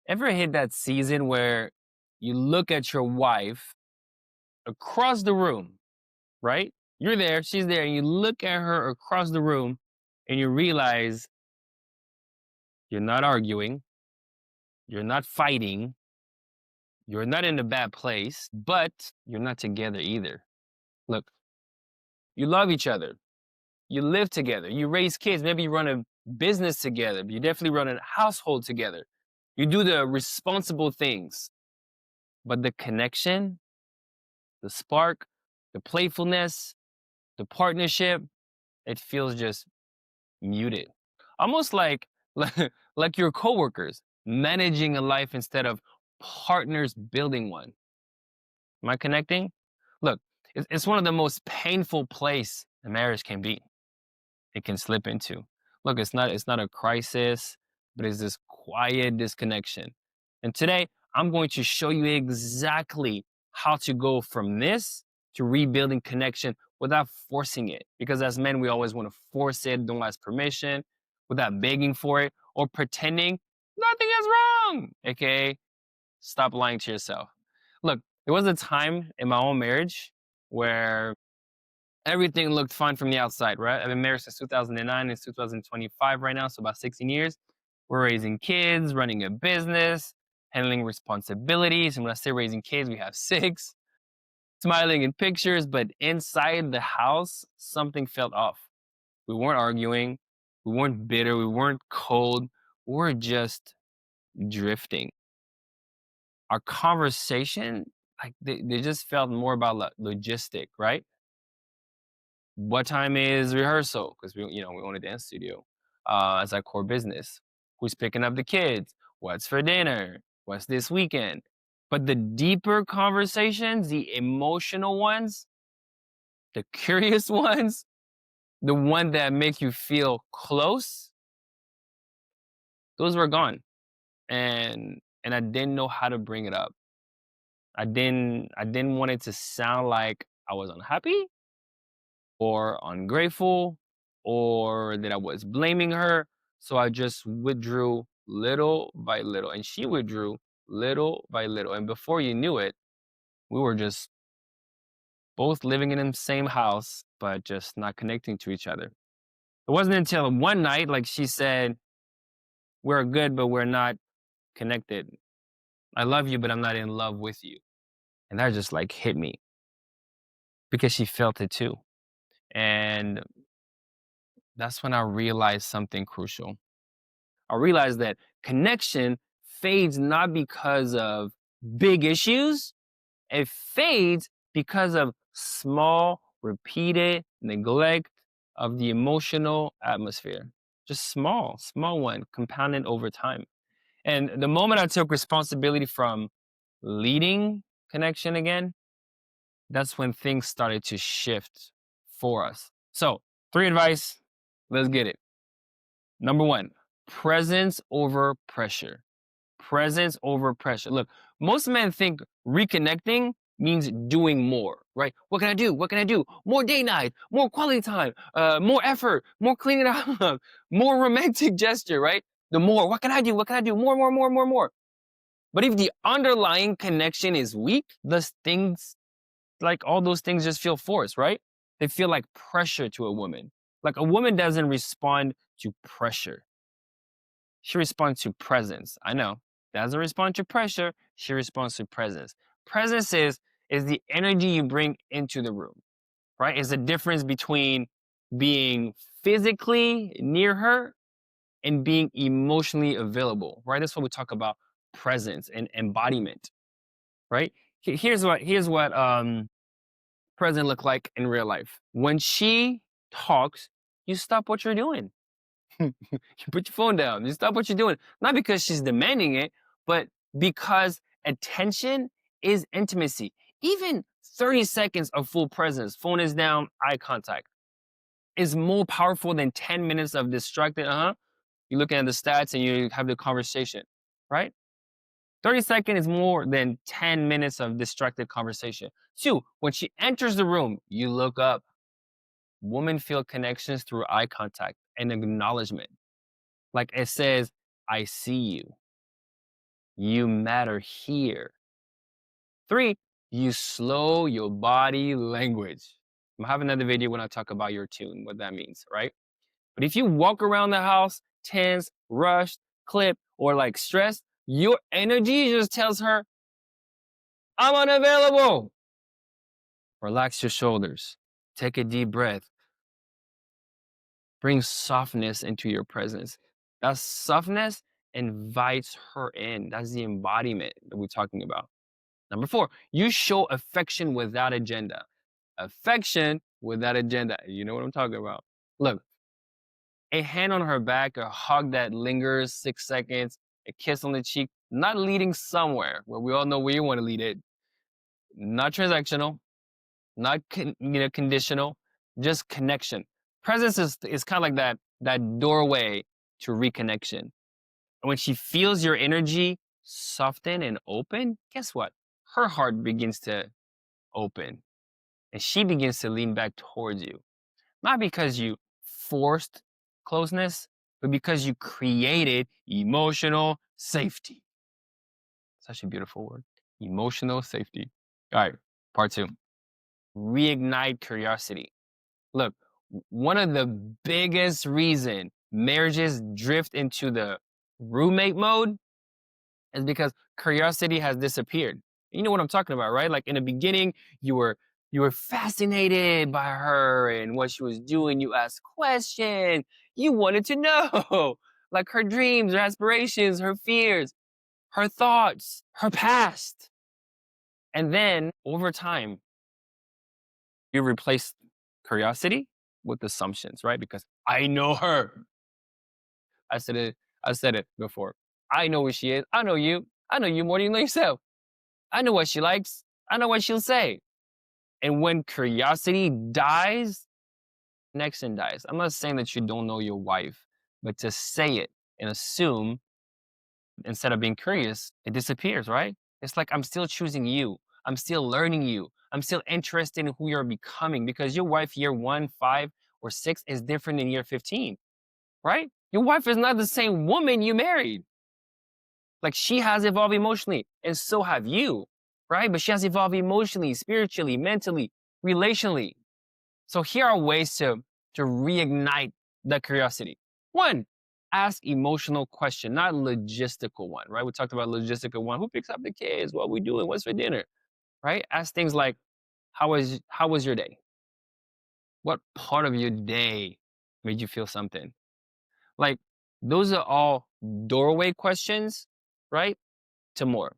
Ever hit that season where you look at your wife across the room, right? You're there, she's there, and you look at her across the room and you realize you're not arguing, you're not fighting, you're not in a bad place, but you're not together either. Look, you love each other, you live together, you raise kids, maybe you run a business together, you definitely run a household together. You do the responsible things, but the connection, the spark, the playfulness, the partnership, it feels just muted. Almost like like your coworkers managing a life instead of partners building one. Am I connecting? Look, it's one of the most painful place a marriage can be. It can slip into. Look, it's not a crisis, but it's this quiet disconnection. And today, I'm going to show you exactly how to go from this to rebuilding connection without forcing it. Because as men, we always want to force it, don't ask permission, without begging for it or pretending nothing is wrong. AKA, stop lying to yourself. Look, there was a time in my own marriage where everything looked fine from the outside, right? I've been married since 2009. It's 2025 right now, so about 16 years. We're raising kids, running a business, handling responsibilities. And when I say raising kids, we have six, smiling in pictures, but inside the house, something felt off. We weren't arguing, we weren't bitter, we weren't cold, we were just drifting. Our conversation, like they just felt more about logistic, right? What time is rehearsal? Because we own a dance studio as our core business. Who's picking up the kids? What's for dinner? What's this weekend? But the deeper conversations, the emotional ones, the curious ones, the one that make you feel close, those were gone. And I didn't know how to bring it up. I didn't want it to sound like I was unhappy or ungrateful or that I was blaming her. So I just withdrew little by little, and she withdrew little by little. And before you knew it, we were just both living in the same house, but just not connecting to each other. It wasn't until one night, like she said, we're good, but we're not connected. I love you, but I'm not in love with you. And that just like hit me because she felt it too. And that's when I realized something crucial. I realized that connection fades not because of big issues, it fades because of small, repeated neglect of the emotional atmosphere. Just small one, compounded over time. And the moment I took responsibility from leading connection again, that's when things started to shift for us. So, three advice, let's get it. Number one, presence over pressure. Presence over pressure. Look, most men think reconnecting means doing more, right? What can I do? What can I do? More day night, more quality time, more effort, more cleaning up, more romantic gesture, right? The more, what can I do? What can I do? More. But if the underlying connection is weak, those things, like all those things just feel forced, right? They feel like pressure to a woman. Like a woman doesn't respond to pressure. She responds to presence. I know. Doesn't respond to pressure. She responds to presence. Presence is the energy you bring into the room, right? It's the difference between being physically near her and being emotionally available, right? That's what we talk about presence and embodiment, right? Here's what present look like in real life. When she talks, you stop what you're doing. You put your phone down. You stop what you're doing. Not because she's demanding it, but because attention is intimacy. Even 30 seconds of full presence, phone is down, eye contact, is more powerful than 10 minutes of distracted. You're looking at the stats and you have the conversation, right? 30 seconds is more than 10 minutes of distracted conversation. Two, when she enters the room, you look up. Women feel connections through eye contact and acknowledgement. Like it says, I see you. You matter here. 3, you slow your body language. I'm have another video when I talk about your tune, what that means, right? But if you walk around the house tense, rushed, clipped, or like stressed, your energy just tells her, I'm unavailable. Relax your shoulders. Take a deep breath. Bring softness into your presence. That softness invites her in. That's the embodiment that we're talking about. Number 4, you show affection without agenda. Affection without agenda. You know what I'm talking about. Look, a hand on her back, a hug that lingers 6 seconds, a kiss on the cheek, not leading somewhere where we all know where you want to lead it. Not transactional, not conditional, just connection. Presence is kind of like that doorway to reconnection. And when she feels your energy soften and open, guess what? Her heart begins to open and she begins to lean back towards you. Not because you forced closeness, but because you created emotional safety. Such a beautiful word. Emotional safety. All right, part 2. Reignite curiosity. Look, one of the biggest reason marriages drift into the roommate mode is because curiosity has disappeared. You know what I'm talking about, right? Like in the beginning, you were you were fascinated by her and what she was doing. You asked questions. You wanted to know, like her dreams, her aspirations, her fears, her thoughts, her past. And then over time, you replace curiosity with assumptions, right? Because I know her. I said it. I said it before. I know who she is. I know you. I know you more than you know yourself. I know what she likes. I know what she'll say. And when curiosity dies, connection dies. I'm not saying that you don't know your wife, but to say it and assume instead of being curious, it disappears, right? It's like I'm still choosing you. I'm still learning you. I'm still interested in who you're becoming because your wife, year 1, 5, or 6 is different than year 15, right? Your wife is not the same woman you married. Like she has evolved emotionally, and so have you, right? But she has evolved emotionally, spiritually, mentally, relationally. So here are ways to reignite the curiosity. 1, ask emotional question, not logistical one, right? We talked about logistical one. Who picks up the kids? What are we doing? What's for dinner? Right? Ask things like, how was your day? What part of your day made you feel something? Like those are all doorway questions, right? To more.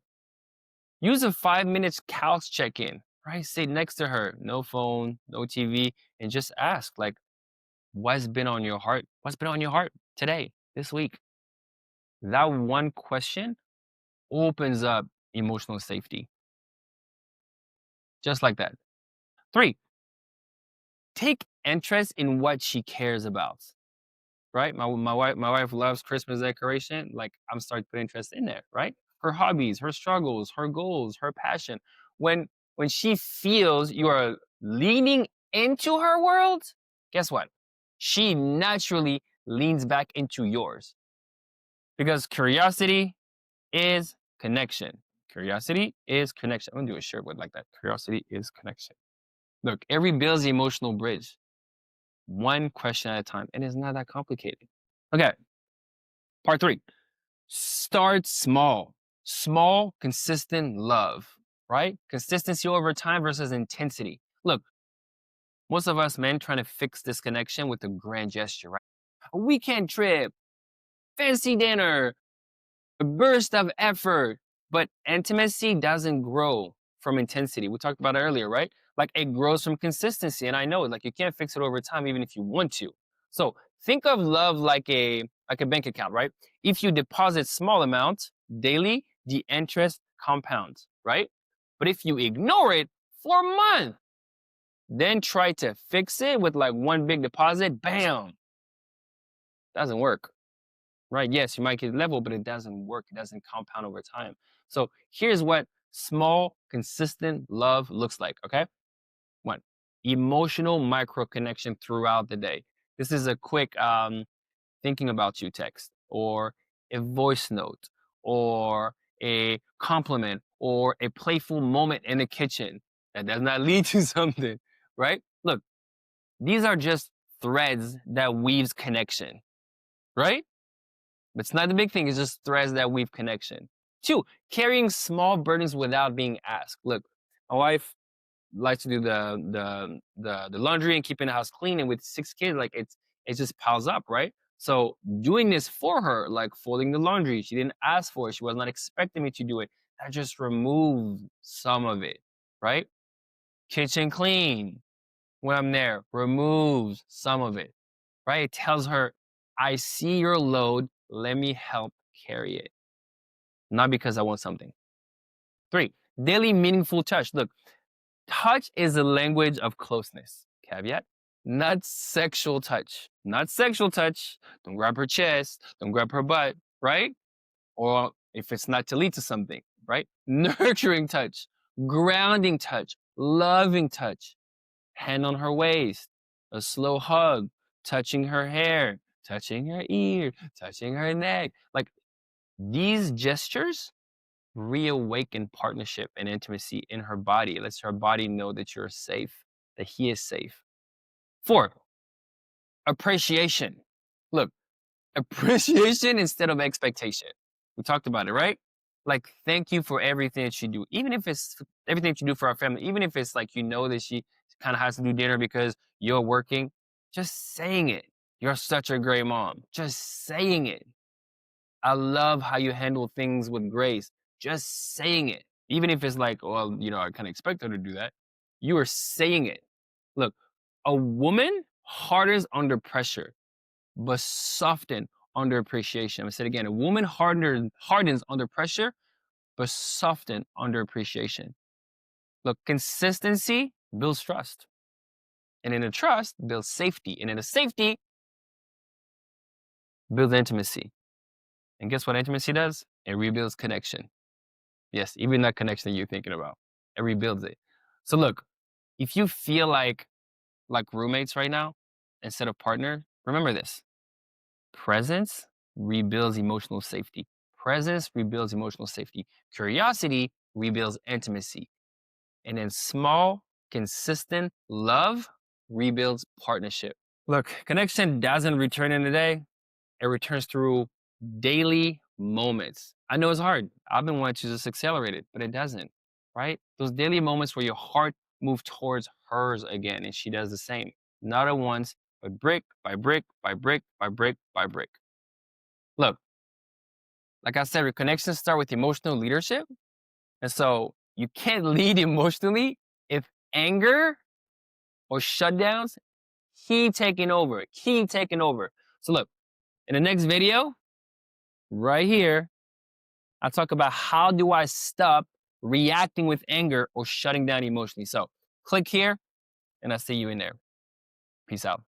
Use a 5 minutes couch check-in, right? Sit next to her, no phone, no TV, and just ask, like, what's been on your heart? What's been on your heart today, this week? That one question opens up emotional safety, just like that. 3, take interest in what she cares about. Right? My wife loves Christmas decoration. Like I'm starting to put interest in there, right? Her hobbies, her struggles, her goals, her passion. When she feels you are leaning into her world, guess what? She naturally leans back into yours. Because curiosity is connection. Curiosity is connection. I'm gonna do a shirt with like that. Curiosity is connection. Look, every builds the emotional bridge, one question at a time, and it's not that complicated. Okay, part 3. Start small. Small, consistent love, right? Consistency over time versus intensity. Look, most of us men trying to fix this connection with a grand gesture, right? A weekend trip, fancy dinner, a burst of effort. But intimacy doesn't grow from intensity. We talked about it earlier, right? Like it grows from consistency. And I know like you can't fix it over time even if you want to. So think of love like a bank account, right? If you deposit small amounts daily, the interest compounds, right? But if you ignore it for a month, then try to fix it with like one big deposit, bam, doesn't work. Right? Yes, you might get level, but it doesn't work. It doesn't compound over time. So here's what small, consistent love looks like. Okay. 1, emotional micro connection throughout the day. This is a quick thinking about you text or a voice note or a compliment or a playful moment in the kitchen that does not lead to something, right? Look, these are just threads that weaves connection, right? It's not the big thing, it's just threads that weave connection. Two, carrying small burdens without being asked. Look, my wife likes to do the laundry and keeping the house clean. And with 6 kids, like it just piles up, right? So doing this for her, like folding the laundry, she didn't ask for it. She was not expecting me to do it. I just removed some of it, right? Kitchen clean when I'm there, removes some of it, right? It tells her, I see your load. Let me help carry it. Not because I want something. Three, daily meaningful touch. Look, touch is a language of closeness. Caveat. Not sexual touch. Not sexual touch. Don't grab her chest. Don't grab her butt, right? Or if it's not to lead to something, right? Nurturing touch, grounding touch, loving touch, hand on her waist, a slow hug, touching her hair, touching her ear, touching her neck. Like these gestures reawaken partnership and intimacy in her body. It lets her body know that you're safe, that he is safe. Four, appreciation. Look, appreciation instead of expectation. We talked about it, right? Like, thank you for everything that you do, even if it's everything that you do for our family, even if it's like you know that she kind of has to do dinner because you're working, just saying it. You're such a great mom. Just saying it. I love how you handle things with grace. Just saying it. Even if it's like, well, I kind of expect her to do that. You are saying it. Look, a woman hardens under pressure, but soften under appreciation. I'm gonna say it again. A woman hardens under pressure, but soften under appreciation. Look, consistency builds trust. And in a trust builds safety. And in a safety builds intimacy. And guess what intimacy does? It rebuilds connection. Yes, even that connection that you're thinking about. It rebuilds it. So look, if you feel like roommates right now instead of partner, remember this. Presence rebuilds emotional safety. Presence rebuilds emotional safety. Curiosity rebuilds intimacy. And then small, consistent love rebuilds partnership. Look, connection doesn't return in a day. It returns through daily moments. I know it's hard. I've been wanting to just accelerate it, but it doesn't, right? Those daily moments where your heart moves towards hers again and she does the same. Not at once, but brick by brick by brick by brick by brick. Look, like I said, connections start with emotional leadership. And so you can't lead emotionally if anger or shutdowns keep taking over, keep taking over. So look, in the next video, right here, I talk about how do I stop reacting with anger or shutting down emotionally. So click here and I'll see you in there. Peace out.